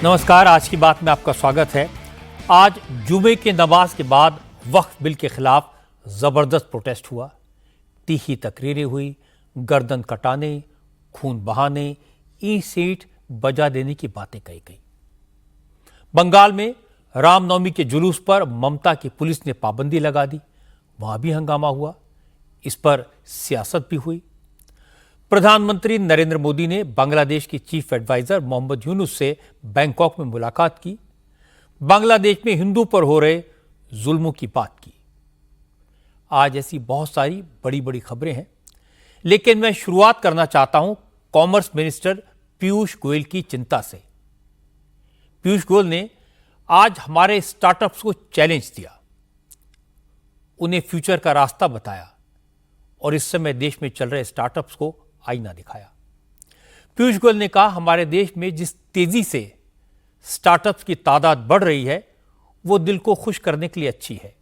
नमस्कार, आज की बात में आपका स्वागत है। आज जुमे के नमाज के बाद वक्फ बिल के खिलाफ जबरदस्त प्रोटेस्ट हुआ। तीखी तकरीरें हुई, गर्दन कटाने, खून बहाने, ई सीट बजा देने की बातें कही गई। बंगाल में रामनवमी के जुलूस पर ममता की पुलिस ने पाबंदी लगा दी, वहां भी हंगामा हुआ। इस पर सियासत भी हुई। प्रधानमंत्री नरेंद्र मोदी ने बांग्लादेश की चीफ एडवाइजर मोहम्मद यूनुस से बैंकॉक में मुलाकात की, बांग्लादेश में हिंदू पर हो रहे जुल्मों की बात की। आज ऐसी बहुत सारी बड़ी बड़ी खबरें हैं, लेकिन मैं शुरुआत करना चाहता हूं कॉमर्स मिनिस्टर पीयूष गोयल की चिंता से। पीयूष गोयल ने आज हमारे स्टार्टअप्स को चैलेंज दिया, उन्हें फ्यूचर का रास्ता बताया और इस समय देश में चल रहे स्टार्टअप्स को आईना दिखाया। पीयूष गोयल ने कहा, हमारे देश में जिस तेजी से स्टार्टअप्स की तादाद बढ़ रही है वो दिल को खुश करने के लिए अच्छी है,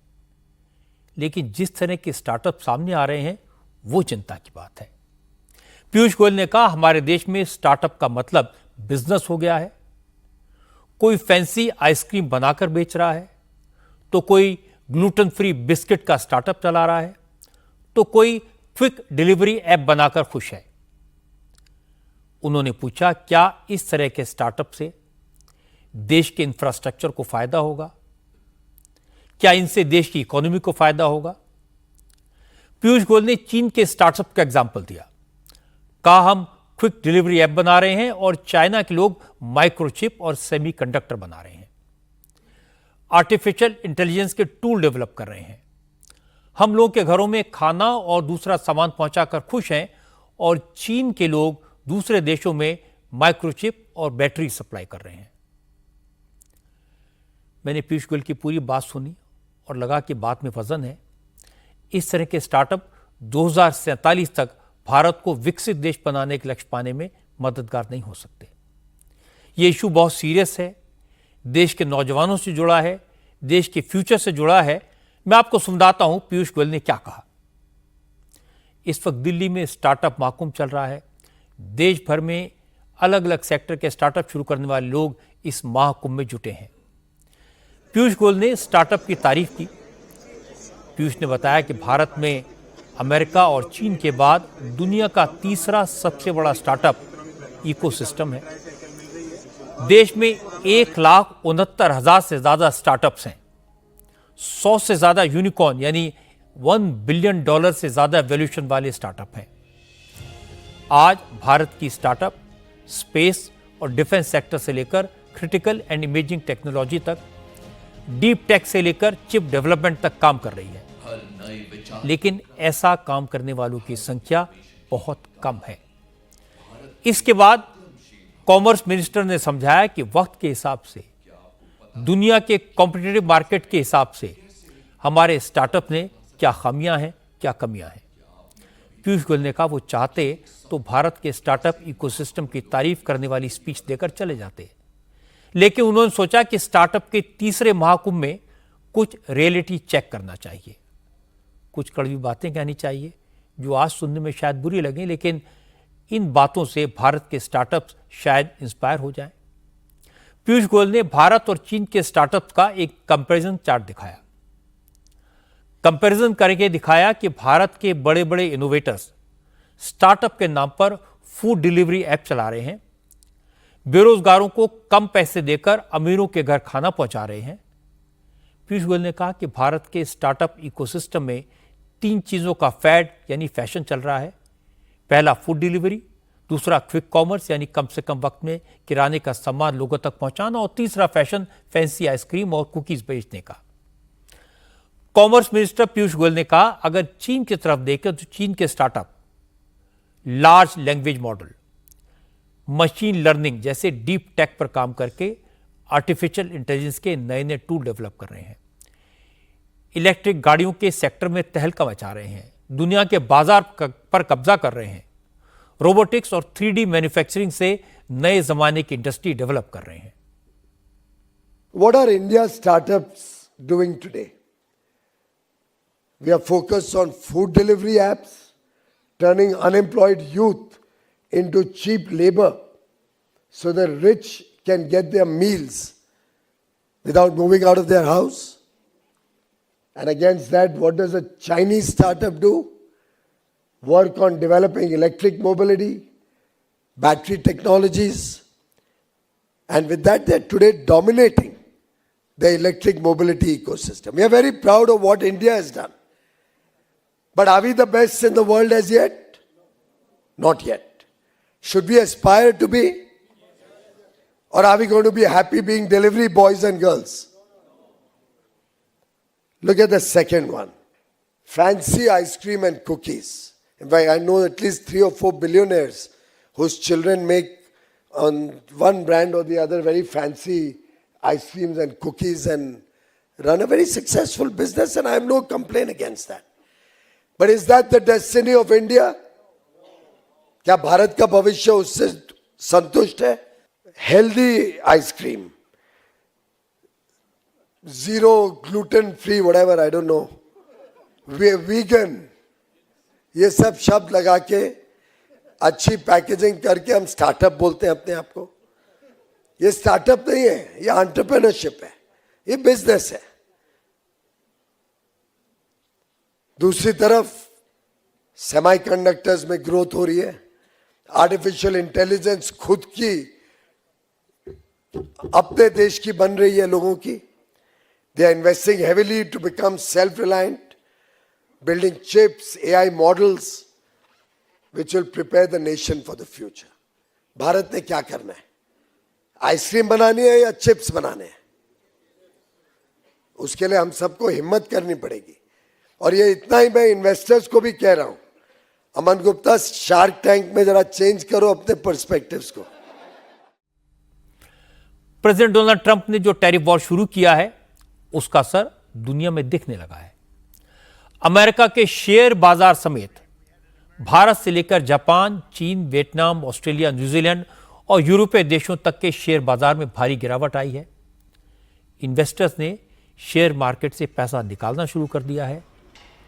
लेकिन जिस तरह के स्टार्टअप सामने आ रहे हैं वो चिंता की बात है। पीयूष गोयल ने कहा, हमारे देश में स्टार्टअप का मतलब बिजनेस हो गया है। कोई फैंसी आइसक्रीम बनाकर बेच रहा है, तो कोई ग्लूटेन फ्री बिस्किट का स्टार्टअप चला रहा है, तो कोई क्विक डिलीवरी ऐप बनाकर खुश है। उन्होंने पूछा, क्या इस तरह के स्टार्टअप से देश के इंफ्रास्ट्रक्चर को फायदा होगा? क्या इनसे देश की इकोनॉमी को फायदा होगा? पीयूष गोयल ने चीन के स्टार्टअप का एग्जाम्पल दिया, कहा हम क्विक डिलीवरी ऐप बना रहे हैं और चाइना के लोग माइक्रोचिप और सेमीकंडक्टर बना रहे हैं, आर्टिफिशियल इंटेलिजेंस के टूल डेवलप कर रहे हैं। हम लोग के घरों में खाना और दूसरा सामान पहुंचाकर खुश हैं और चीन के लोग दूसरे देशों में माइक्रोचिप और बैटरी सप्लाई कर रहे हैं। मैंने पीयूष गोयल की पूरी बात सुनी और लगा कि बात में वजन है। इस तरह के स्टार्टअप 2047 तक भारत को विकसित देश बनाने के लक्ष्य पाने में मददगार नहीं हो सकते। ये इशू बहुत सीरियस है, देश के नौजवानों से जुड़ा है, देश के फ्यूचर से जुड़ा है। मैं आपको सुनाता हूं पीयूष गोयल ने क्या कहा। इस वक्त दिल्ली में स्टार्टअप महाकुंभ चल रहा है। देश भर में अलग अलग सेक्टर के स्टार्टअप शुरू करने वाले लोग इस महाकुंभ में जुटे हैं। पीयूष गोयल ने स्टार्टअप की तारीफ की। पीयूष ने बताया कि भारत में अमेरिका और चीन के बाद दुनिया का तीसरा सबसे बड़ा स्टार्टअप इकोसिस्टम है। देश में 1,69,000 से ज्यादा स्टार्टअप्स हैं। 100 से ज्यादा यूनिकॉर्न यानी $1 बिलियन से ज्यादा वैल्यूएशन वाले स्टार्टअप हैं। आज भारत की स्टार्टअप स्पेस और डिफेंस सेक्टर से लेकर क्रिटिकल एंड इमेजिंग टेक्नोलॉजी तक, डीप टेक से लेकर चिप डेवलपमेंट तक काम कर रही है, लेकिन ऐसा काम करने वालों की संख्या बहुत कम है। इसके बाद कॉमर्स मिनिस्टर ने समझाया कि वक्त के हिसाब से, दुनिया के कॉम्पिटिटिव मार्केट के हिसाब से हमारे स्टार्टअप ने क्या खामियां हैं, क्या कमियां हैं। पीयूष गोयल ने कहा वो चाहते तो भारत के स्टार्टअप इकोसिस्टम की तारीफ करने वाली स्पीच देकर चले जाते, लेकिन उन्होंने सोचा कि स्टार्टअप के तीसरे महाकुंभ में कुछ रियलिटी चेक करना चाहिए, कुछ कड़वी बातें कहनी चाहिए जो आज सुनने में शायद बुरी लगें, लेकिन इन बातों से भारत के स्टार्टअप्स शायद इंस्पायर हो जाएं। पीयूष गोयल ने भारत और चीन के स्टार्टअप का एक कंपैरिजन चार्ट दिखाया। कंपैरिजन करके दिखाया कि भारत के बड़े बड़े इनोवेटर्स स्टार्टअप के नाम पर फूड डिलीवरी ऐप चला रहे हैं, बेरोजगारों को कम पैसे देकर अमीरों के घर खाना पहुंचा रहे हैं। पीयूष गोयल ने कहा कि भारत के स्टार्टअप इकोसिस्टम में 3 चीजों का फैड यानी फैशन चल रहा है। पहला फूड डिलीवरी, दूसरा क्विक कॉमर्स यानी कम से कम वक्त में किराने का सामान लोगों तक पहुंचाना, और तीसरा फैशन फैंसी आइसक्रीम और कुकीज बेचने का। कॉमर्स मिनिस्टर पीयूष गोयल ने कहा, अगर चीन की तरफ देखें तो चीन के startup large language model, machine learning जैसे डीप टेक पर काम करके आर्टिफिशियल इंटेलिजेंस के नए नए टूल डेवलप कर रहे हैं, इलेक्ट्रिक गाड़ियों के सेक्टर में तहलका मचा रहे हैं, दुनिया के बाजार पर कब्जा कर रहे हैं, रोबोटिक्स और 3D मैन्युफैक्चरिंग से नए जमाने की इंडस्ट्री डेवलप कर रहे हैं। What are India's startups doing today? We are focused on food delivery apps, turning unemployed youth into cheap labor so the rich can get their meals without moving out of their house. And against that, what does a Chinese startup do? Work on developing electric mobility, battery technologies. And with that, they're today dominating the electric mobility ecosystem. We are very proud of what India has done. But are we the best in the world as yet? Not yet. Should we aspire to be? Or are we going to be happy being delivery boys and girls? Look at the second one. Fancy ice cream and cookies. In fact, I know at least 3 or 4 billionaires whose children make on one brand or the other very fancy ice creams and cookies and run a very successful business, and I have no complaint against that. But is that the destiny of India? क्या भारत का भविष्य उससे संतुष्ट है? Healthy ice cream, zero gluten free, whatever, I don't know, vegan, ये सब शब्द लगा के अच्छी पैकेजिंग करके हम स्टार्टअप बोलते हैं अपने आप को. ये स्टार्टअप नहीं है, ये एंटरप्रेन्योरशिप है, ये बिजनेस है. दूसरी तरफ सेमीकंडक्टर्स में ग्रोथ हो रही है. आर्टिफिशियल इंटेलिजेंस खुद की अपने देश की बन रही है लोगों की. They are investing heavily to become self reliant, building chips, AI models, which will prepare the nation for the future. Bharat ने क्या करना है? आइसक्रीम बनानी है या चिप्स बनाने हैं? उसके लिए हम सबको हिम्मत करनी पड़ेगी. और ये इतना ही मैं इन्वेस्टर्स को भी कह रहा हूं, अमन गुप्ता, शार्क टैंक में जरा चेंज करो अपने पर्सपेक्टिव्स को. प्रेसिडेंट डोनाल्ड ट्रंप ने जो टैरिफ वॉर शुरू किया है उसका असर दुनिया में दिखने लगा है. अमेरिका के शेयर बाजार समेत भारत से लेकर जापान, चीन, वियतनाम, ऑस्ट्रेलिया, न्यूजीलैंड और यूरोपीय देशों तक के शेयर बाजार में भारी गिरावट आई है. इन्वेस्टर्स ने शेयर मार्केट से पैसा निकालना शुरू कर दिया है.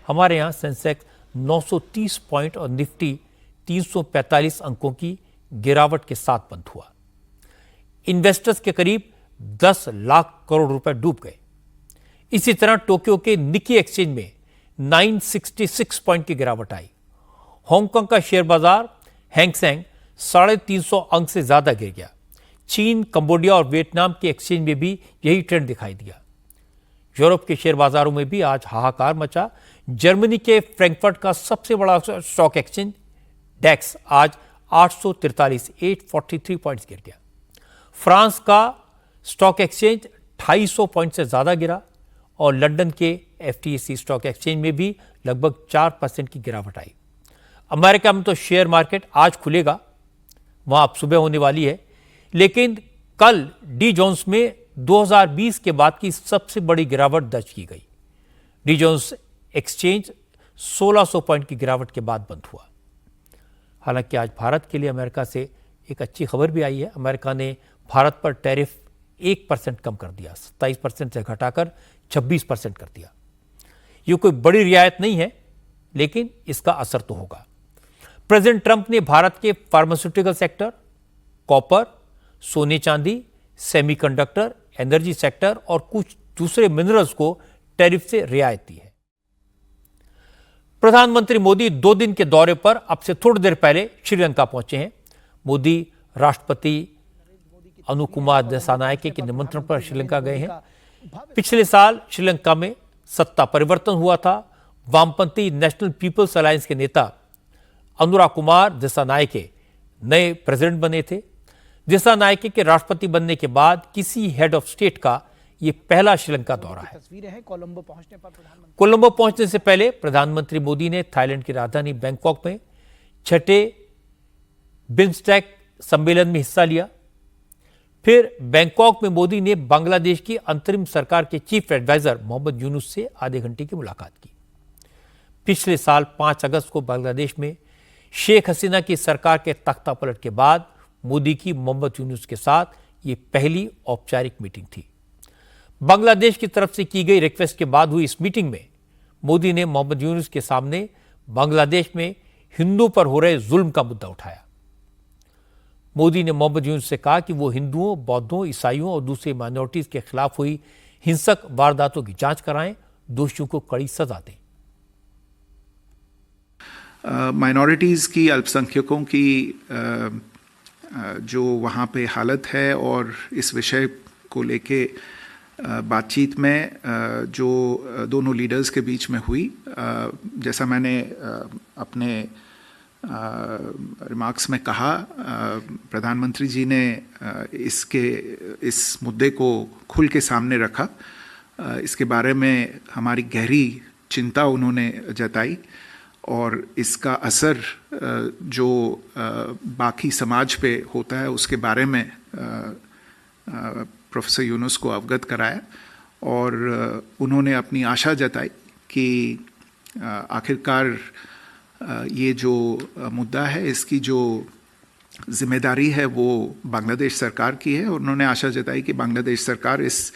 हमारे यहां सेंसेक्स 930 पॉइंट और निफ्टी 345 अंकों की गिरावट के साथ बंद हुआ. इन्वेस्टर्स के करीब 10 लाख करोड़ रुपए डूब गए. इसी तरह टोक्यो के निकी एक्सचेंज में 966 पॉइंट की गिरावट आई. हांगकांग का शेयर बाजार हैंगसेंग 350 अंक से ज्यादा गिर गया. चीन, कंबोडिया और वियतनाम के एक्सचेंज में भी यही ट्रेंड दिखाई दिया. यूरोप के शेयर बाजारों में भी आज हाहाकार मचा. जर्मनी के फ्रैंकफर्ट का सबसे बड़ा स्टॉक एक्सचेंज डेक्स आज 843 पॉइंट्स गिर गया. फ्रांस का स्टॉक एक्सचेंज 250 पॉइंट से ज्यादा गिरा और लंदन के FTSE स्टॉक एक्सचेंज में भी लगभग 4% की गिरावट आई. अमेरिका में तो शेयर मार्केट आज खुलेगा, वहां अब सुबह होने वाली है, लेकिन कल डी जोन्स में 2020 के बाद की सबसे बड़ी गिरावट दर्ज की गई. डी जोन्स एक्सचेंज 1600 पॉइंट की गिरावट के बाद बंद हुआ. हालांकि आज भारत के लिए अमेरिका से एक अच्छी खबर भी आई है. अमेरिका ने भारत पर टैरिफ 1% कम कर दिया, 27% से घटाकर 26% कर दिया. यह कोई बड़ी रियायत नहीं है, लेकिन इसका असर तो होगा. प्रेसिडेंट ट्रंप ने भारत के फार्मास्यूटिकल सेक्टर, कॉपर, सोने चांदी, सेमीकंडक्टर, एनर्जी सेक्टर और कुछ दूसरे मिनरल्स को टैरिफ से रियायत दी है. प्रधानमंत्री मोदी 2 दिन के दौरे पर अब से थोड़ी देर पहले श्रीलंका पहुंचे हैं. मोदी राष्ट्रपति अनुकुमार दिसानायके के निमंत्रण पर श्रीलंका गए हैं. पिछले साल श्रीलंका में सत्ता परिवर्तन हुआ था. वामपंथी नेशनल पीपल्स अलायंस के नेता अनुराकुमार दिसानायके नए प्रेसिडेंट बने थे. दिसानायके के राष्ट्रपति बनने के बाद किसी हेड ऑफ स्टेट का यह पहला श्रीलंका दौरा है. कोलंबो पहुंचने से पहले प्रधानमंत्री मोदी ने थाईलैंड की राजधानी बैंकॉक में 6ठे बिम्स्टेक सम्मेलन में हिस्सा लिया. फिर बैंकॉक में मोदी ने बांग्लादेश की अंतरिम सरकार के चीफ एडवाइजर मोहम्मद यूनुस से आधे घंटे की मुलाकात की. पिछले साल 5 अगस्त को बांग्लादेश में शेख हसीना की सरकार के तख्ता पलट के बाद मोदी की मोहम्मद यूनुस के साथ ये पहली औपचारिक मीटिंग थी. बांग्लादेश की तरफ से की गई रिक्वेस्ट के बाद हुई इस मीटिंग में मोदी ने मोहम्मद यूनुस के सामने बांग्लादेश में हिंदू पर हो रहे जुल्म का मुद्दा उठाया. मोदी ने मोहम्मद यूनुस से कहा कि वो हिंदुओं, बौद्धों, ईसाइयों और दूसरे माइनॉरिटीज के खिलाफ हुई हिंसक वारदातों की जांच कराएं, दोषियों को कड़ी सजा दें। माइनॉरिटीज़ की, अल्पसंख्यकों की जो वहाँ पे हालत है और इस विषय को लेके बातचीत में जो दोनों लीडर्स के बीच में हुई, जैसा मैंने अपने रिमार्क्स में कहा, प्रधानमंत्री जी ने इस मुद्दे को खुल के सामने रखा। इसके बारे में हमारी गहरी चिंता उन्होंने जताई और इसका असर जो बाकी समाज पे होता है उसके बारे में प्रोफेसर यूनुस को अवगत कराया और उन्होंने अपनी आशा जताई कि आखिरकार ये जो मुद्दा है इसकी जो जिम्मेदारी है वो बांग्लादेश सरकार की है। और उन्होंने आशा जताई कि बांग्लादेश सरकार इस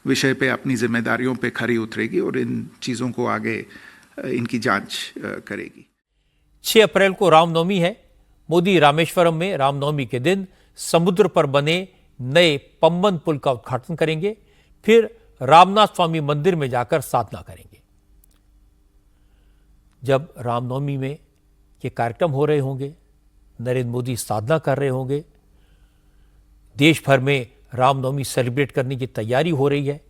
विषय पे अपनी जिम्मेदारियों पे खरी उतरेगी और इन चीज़ों को आगे इनकी जांच करेगी। 6 अप्रैल को रामनवमी है। मोदी रामेश्वरम में रामनवमी के दिन समुद्र पर बने नए पंबन पुल का उद्घाटन करेंगे, फिर रामनाथ स्वामी मंदिर में जाकर साधना करेंगे। जब रामनवमी में ये कार्यक्रम हो रहे होंगे, नरेंद्र मोदी साधना कर रहे होंगे, देश भर में रामनवमी सेलिब्रेट करने की तैयारी हो रही है,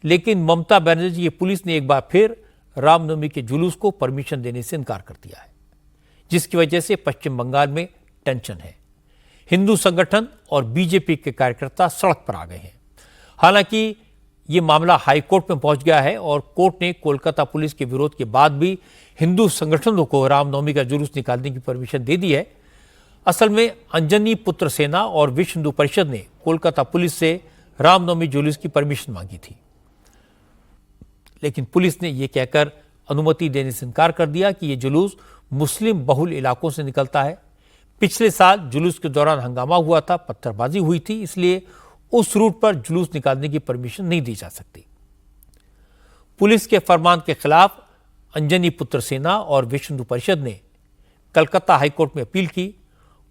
लेकिन ममता बनर्जी की पुलिस ने एक बार फिर रामनवमी के जुलूस को परमिशन देने से इनकार कर दिया है, जिसकी वजह से पश्चिम बंगाल में टेंशन है। हिंदू संगठन और बीजेपी के कार्यकर्ता सड़क पर आ गए हैं। हालांकि ये मामला हाई कोर्ट में पहुंच गया है और कोर्ट ने कोलकाता पुलिस के विरोध के बाद भी हिंदू संगठनों को रामनवमी का जुलूस निकालने की परमिशन दे दी है। असल में अंजनी पुत्र सेना और विश्व हिंदू परिषद ने कोलकाता पुलिस से रामनवमी जुलूस की परमिशन मांगी थी, लेकिन पुलिस ने यह कहकर अनुमति देने से इनकार कर दिया कि यह जुलूस मुस्लिम बहुल इलाकों से निकलता है। पिछले साल जुलूस के दौरान हंगामा हुआ था, पत्थरबाजी हुई थी, इसलिए उस रूट पर जुलूस निकालने की परमिशन नहीं दी जा सकती। पुलिस के फरमान के खिलाफ अंजनी पुत्र सेना और विश्व हिंदू परिषद ने कलकत्ता हाईकोर्ट में अपील की।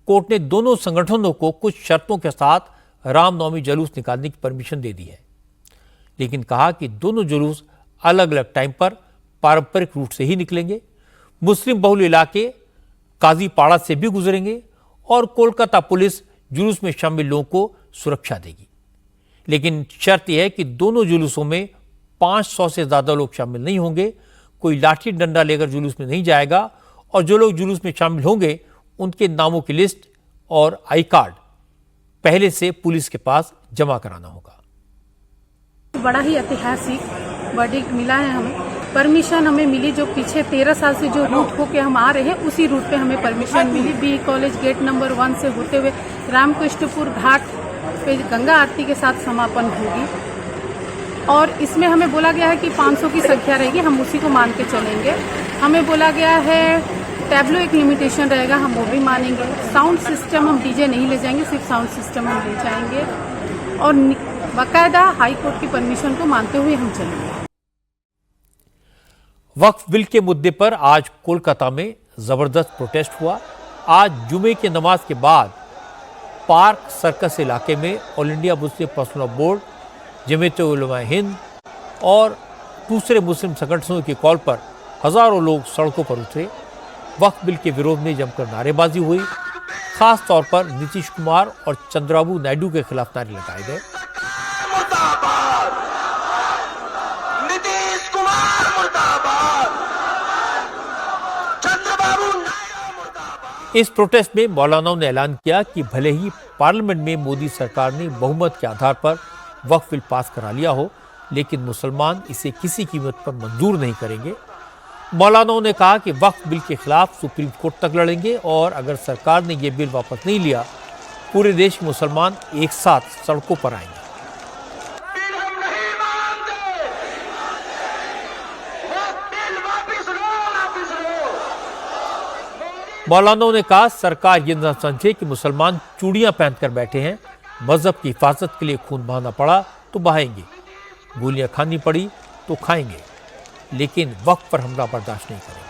कोर्ट ने दोनों संगठनों को कुछ शर्तों के साथ रामनवमी जुलूस निकालने की परमिशन दे दी है, लेकिन कहा कि दोनों जुलूस अलग अलग टाइम पर पारंपरिक रूट से ही निकलेंगे। मुस्लिम बहुल इलाके काजीपाड़ा से भी गुजरेंगे और कोलकाता पुलिस जुलूस में शामिल लोगों को सुरक्षा देगी, लेकिन शर्त यह है कि दोनों जुलूसों में 500 से ज्यादा लोग शामिल नहीं होंगे, कोई लाठी डंडा लेकर जुलूस में नहीं जाएगा और जो लोग जुलूस में शामिल होंगे उनके नामों की लिस्ट और आई कार्ड पहले से पुलिस के पास जमा कराना होगा। बड़ा ही ऐतिहासिक वर्डिक्ट मिला है हमें। परमिशन हमें मिली, जो पीछे 13 साल से जो रूट होके हम आ रहे हैं उसी रूट पे हमें परमिशन मिली। बी कॉलेज गेट नंबर 1 से होते हुए रामकृष्णपुर घाट पे गंगा आरती के साथ समापन होगी और इसमें हमें बोला गया है कि 500 की संख्या रहेगी, हम उसी को मान के चलेंगे। हमें बोला गया है टैब्लो एक लिमिटेशन रहेगा, हम वो भी मानेंगे। साउंड सिस्टम हम डीजे नहीं ले जाएंगे, सिर्फ साउंड सिस्टम हम ले जाएंगे और बाकायदा हाई कोर्ट की परमिशन को मानते हुए हम चलेंगे। वक्फ बिल के मुद्दे पर आज कोलकाता में जबरदस्त प्रोटेस्ट हुआ। आज जुमे की नमाज के बाद पार्क सर्कस इलाके में all India Muslim personal board, Jamiat Ulama Hind और दूसरे मुस्लिम संगठनों की कॉल पर हजारों लोग सड़कों पर उतरे। वक्फ बिल के विरोध में जमकर नारेबाजी हुई। खास तौर पर नीतीश कुमार और चंद्रबाबू नायडू के खिलाफ नारे लगाए गए। इस प्रोटेस्ट में मौलानाओं ने ऐलान किया कि भले ही पार्लियामेंट में मोदी सरकार ने बहुमत के आधार पर वक्फ बिल पास करा लिया हो, लेकिन मुसलमान इसे किसी कीमत पर मंजूर नहीं करेंगे। मौलानाओं ने कहा कि वक्फ बिल के खिलाफ सुप्रीम कोर्ट तक लड़ेंगे और अगर सरकार ने यह बिल वापस नहीं लिया, पूरे देश के मुसलमान एक साथ सड़कों पर आएंगे। मौलानाओं ने कहा सरकार ये न समझे कि मुसलमान चूड़ियां पहनकर बैठे हैं, मजहब की हिफाजत के लिए खून बहाना पड़ा तो बहाएंगे, गोलियां खानी पड़ी तो खाएंगे, लेकिन वक्फ पर हमला बर्दाश्त नहीं करेंगे।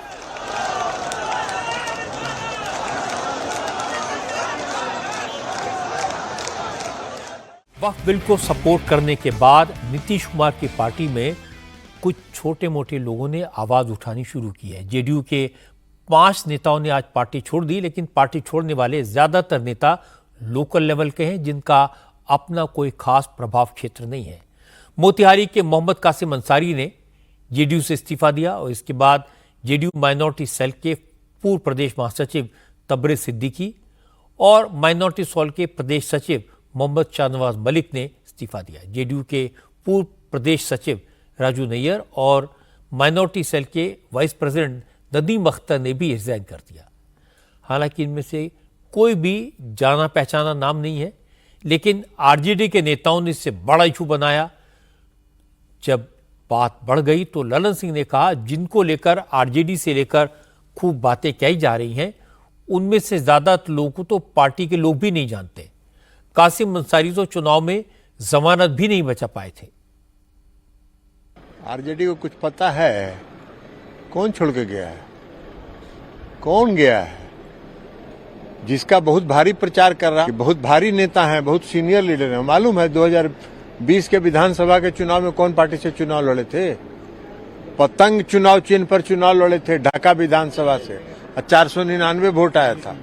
वक्फ बिल को सपोर्ट करने के बाद नीतीश कुमार की पार्टी में कुछ छोटे मोटे लोगों ने आवाज उठानी शुरू की है। जेडीयू के 5 नेताओं ने आज पार्टी छोड़ दी, लेकिन पार्टी छोड़ने वाले ज्यादातर नेता लोकल लेवल के हैं, जिनका अपना कोई खास प्रभाव क्षेत्र नहीं है। मोतिहारी के मोहम्मद कासिम अंसारी ने जेडीयू से इस्तीफा दिया और इसके बाद जेडीयू माइनॉरिटी सेल के पूर्व प्रदेश महासचिव तबरेज सिद्दीकी और माइनॉरिटी सेल के प्रदेश सचिव मोहम्मद शाहनवाज मलिक ने इस्तीफा दिया। जेडीयू के पूर्व प्रदेश सचिव राजू नैयर और माइनॉरिटी सेल के वाइस प्रेसिडेंट नदीम अख्तर ने भी रिजाइन कर दिया। हालांकि इनमें से कोई भी जाना पहचाना नाम नहीं है, लेकिन आरजेडी के नेताओं ने इससे बड़ा इशू बनाया। जब बात बढ़ गई तो ललन सिंह ने कहा, जिनको लेकर आरजेडी से लेकर खूब बातें कही जा रही हैं, उनमें से ज्यादातर लोगों को तो पार्टी के लोग भी नहीं जानते। कासिम अंसारी तो चुनाव में जमानत भी नहीं बचा पाए थे। आरजेडी को कुछ पता है? कौन छोड़ के गया है? कौन गया है? जिसका बहुत भारी प्रचार कर रहा है, बहुत भारी नेता है, बहुत सीनियर लीडर है। मालूम है 2020 के विधानसभा के चुनाव में कौन पार्टी से चुनाव लड़े थे? पतंग चुनाव चिन्ह पर चुनाव लड़े थे ढाका विधानसभा से, 499 वोट आया था।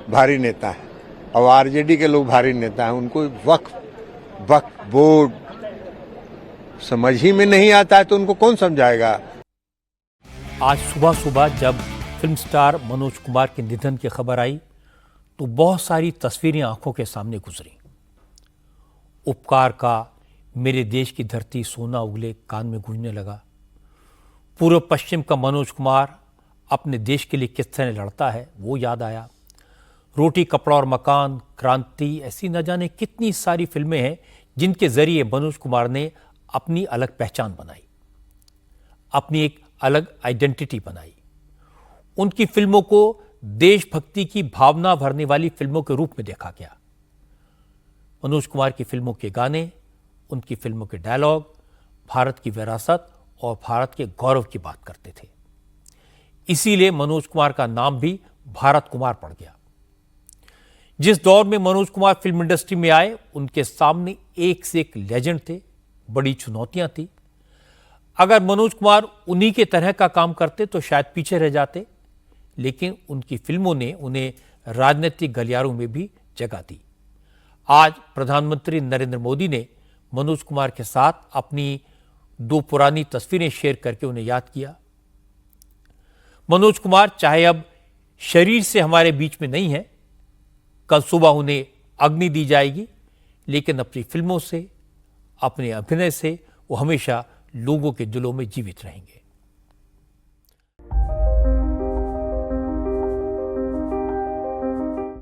भारी नेता है। और आरजेडी के लोग भारी नेता हैं, उनको वक्फ बोर्ड समझ ही में नहीं आता है तो उनको कौन समझाएगा। आज सुबह सुबह जब फिल्म स्टार मनोज कुमार के निधन की खबर आई तो बहुत सारी तस्वीरें आंखों के सामने गुजरी। उपकार का मेरे देश की धरती सोना उगले कान में गूंजने लगा। पूर्व पश्चिम का मनोज कुमार अपने देश के लिए किस तरह लड़ता है वो याद आया। रोटी कपड़ा और मकान, क्रांति, ऐसी न जाने कितनी सारी फिल्में हैं जिनके जरिए मनोज कुमार ने अपनी अलग पहचान बनाई, अपनी एक अलग आइडेंटिटी बनाई। उनकी फिल्मों को देशभक्ति की भावना भरने वाली फिल्मों के रूप में देखा गया। मनोज कुमार की फिल्मों के गाने, उनकी फिल्मों के डायलॉग भारत की विरासत और भारत के गौरव की बात करते थे। इसीलिए मनोज कुमार का नाम भी भारत कुमार पड़ गया। जिस दौर में मनोज कुमार फिल्म इंडस्ट्री में आए, उनके सामने एक से एक लेजेंड थे, बड़ी चुनौतियां थी। अगर मनोज कुमार उन्हीं के तरह का काम करते तो शायद पीछे रह जाते, लेकिन उनकी फिल्मों ने उन्हें राजनीतिक गलियारों में भी जगह दी। आज प्रधानमंत्री नरेंद्र मोदी ने मनोज कुमार के साथ अपनी 2 पुरानी तस्वीरें शेयर करके उन्हें याद किया। मनोज कुमार चाहे अब शरीर से हमारे बीच में नहीं है, कल सुबह उन्हें अग्नि दी जाएगी, लेकिन अपनी फिल्मों से, अपने अभिनय से वो हमेशा लोगों के दिलों में जीवित रहेंगे।